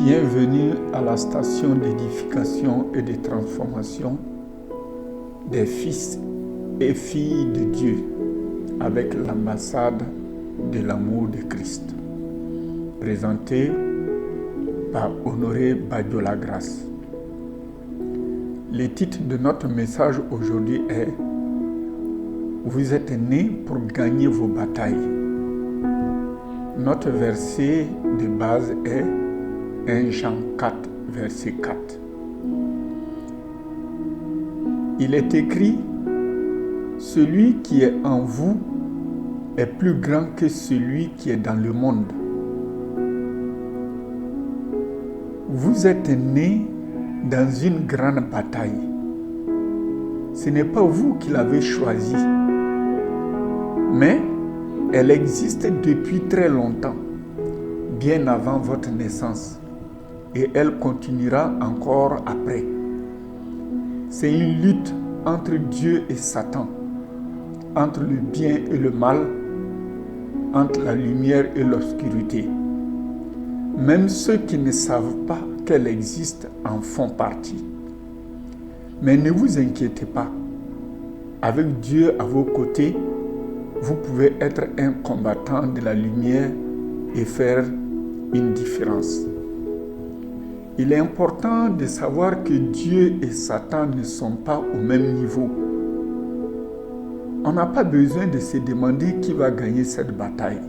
Bienvenue à la station d'édification et de transformation des fils et filles de Dieu avec l'ambassade de l'amour de Christ. Présenté par Honoré Badiou-Lagrace. Le titre de notre message aujourd'hui est « Vous êtes nés pour gagner vos batailles ». Notre verset de base est 1 Jean 4, verset 4. Il est écrit « Celui qui est en vous est plus grand que celui qui est dans le monde ». Vous êtes nés dans une grande bataille. Ce n'est pas vous qui l'avez choisie, mais elle existe depuis très longtemps, bien avant votre naissance, et elle continuera encore après. C'est une lutte entre Dieu et Satan, entre le bien et le mal, entre la lumière et l'obscurité. Même ceux qui ne savent pas qu'elle existe en font partie. Mais ne vous inquiétez pas. Avec Dieu à vos côtés, vous pouvez être un combattant de la lumière et faire une différence. Il est important de savoir que Dieu et Satan ne sont pas au même niveau. On n'a pas besoin de se demander qui va gagner cette bataille.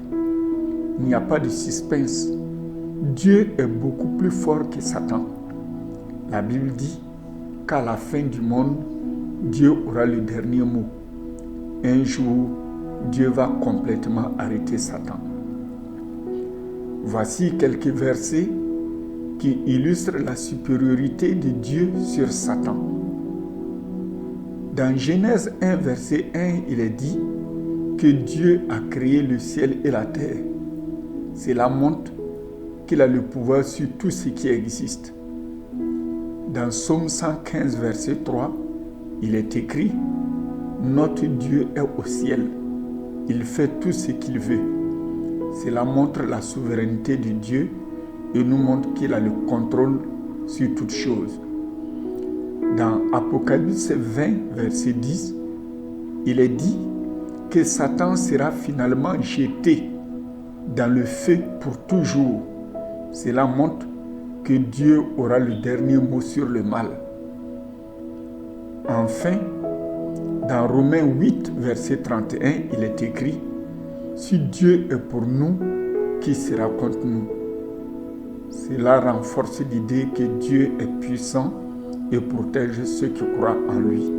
Il n'y a pas de suspense. Dieu est beaucoup plus fort que Satan. La Bible dit qu'à la fin du monde, Dieu aura le dernier mot. Un jour, Dieu va complètement arrêter Satan. Voici quelques versets qui illustrent la supériorité de Dieu sur Satan. Dans Genèse 1, verset 1, il est dit que Dieu a créé le ciel et la terre. Cela montre qu'il a le pouvoir sur tout ce qui existe. Dans Psaume 115, verset 3, il est écrit « Notre Dieu est au ciel, il fait tout ce qu'il veut ». Cela montre la souveraineté de Dieu et nous montre qu'il a le contrôle sur toutes choses. Dans Apocalypse 20, verset 10, il est dit que Satan sera finalement jeté dans le feu pour toujours. Cela montre que Dieu aura le dernier mot sur le mal. Enfin, dans Romains 8, verset 31, il est écrit « Si Dieu est pour nous, qui sera contre nous ?» Cela renforce l'idée que Dieu est puissant et protège ceux qui croient en lui.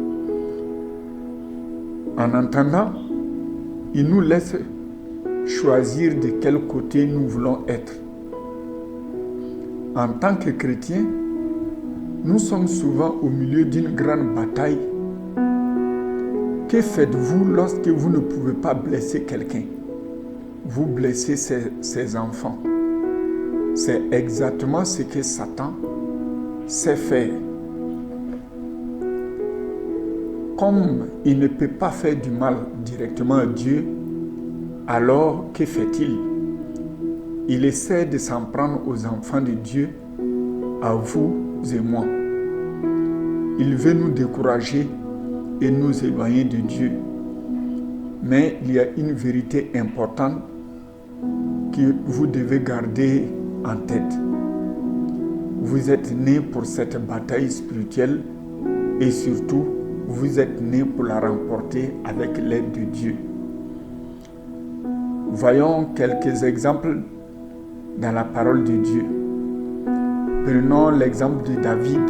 En entendant, il nous laisse choisir de quel côté nous voulons être. En tant que chrétiens, nous sommes souvent au milieu d'une grande bataille. Que faites-vous lorsque vous ne pouvez pas blesser quelqu'un? Vous blessez ses enfants. C'est exactement ce que Satan sait faire. Comme il ne peut pas faire du mal directement à Dieu, alors que fait-il? Il essaie de s'en prendre aux enfants de Dieu, à vous et moi. Il veut nous décourager et nous éloigner de Dieu. Mais il y a une vérité importante que vous devez garder en tête. Vous êtes nés pour cette bataille spirituelle et surtout, vous êtes nés pour la remporter avec l'aide de Dieu. Voyons quelques exemples dans la parole de Dieu. Prenons l'exemple de David,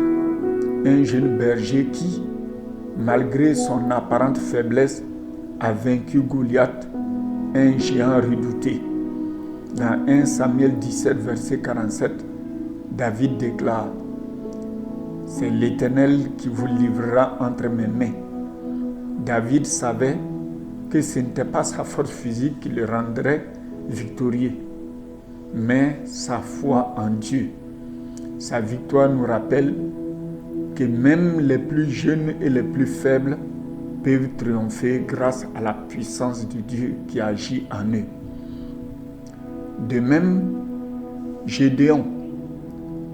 un jeune berger qui, malgré son apparente faiblesse, a vaincu Goliath, un géant redouté. Dans 1 Samuel 17, verset 47, David déclare « C'est l'Éternel qui vous livrera entre mes mains ». David savait que ce n'était pas sa force physique qui le rendrait victorieux, mais sa foi en Dieu. Sa victoire nous rappelle que même les plus jeunes et les plus faibles peuvent triompher grâce à la puissance de Dieu qui agit en eux. De même, Gédéon,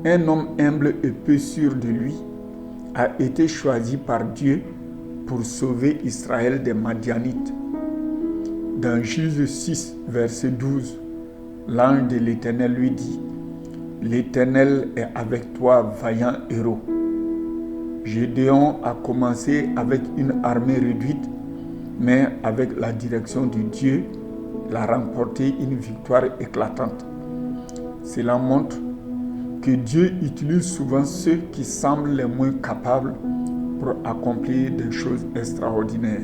un homme humble et peu sûr de lui, a été choisi par Dieu pour sauver Israël des Madianites. Dans Juge 6, verset 12, l'ange de l'Éternel lui dit, « L'Éternel est avec toi, vaillant héros. » Gédéon a commencé avec une armée réduite, mais avec la direction de Dieu, il a remporté une victoire éclatante. Cela montre que Dieu utilise souvent ceux qui semblent les moins capables pour accomplir des choses extraordinaires.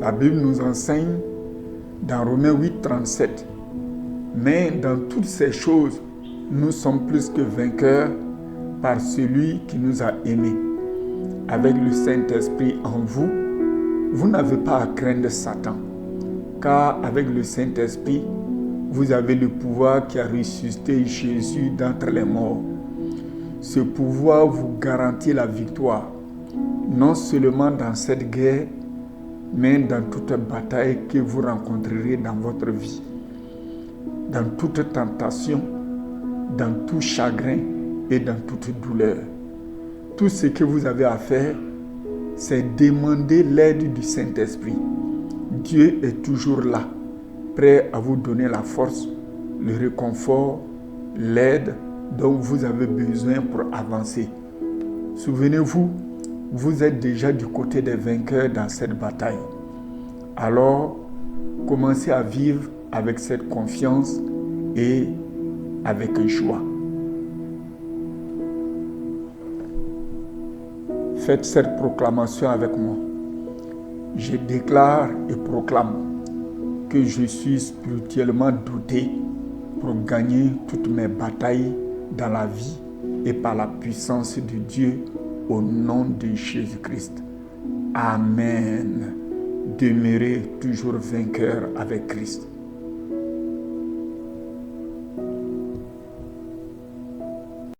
La Bible nous enseigne dans Romains 8, 37, « Mais dans toutes ces choses, nous sommes plus que vainqueurs par celui qui nous a aimés. Avec le Saint-Esprit en vous, vous n'avez pas à craindre Satan, car avec le Saint-Esprit, vous avez le pouvoir qui a ressuscité Jésus d'entre les morts. Ce pouvoir vous garantit la victoire, non seulement dans cette guerre, mais dans toute bataille que vous rencontrerez dans votre vie, dans toute tentation, dans tout chagrin et dans toute douleur. Tout ce que vous avez à faire, c'est demander l'aide du Saint-Esprit. Dieu est toujours là, prêt à vous donner la force, le réconfort, l'aide dont vous avez besoin pour avancer. Souvenez-vous, vous êtes déjà du côté des vainqueurs dans cette bataille. Alors, commencez à vivre avec cette confiance et avec joie. Faites cette proclamation avec moi. Je déclare et proclame que je suis spirituellement doté pour gagner toutes mes batailles dans la vie et par la puissance de Dieu au nom de Jésus-Christ. Amen. Demeurez toujours vainqueur avec Christ.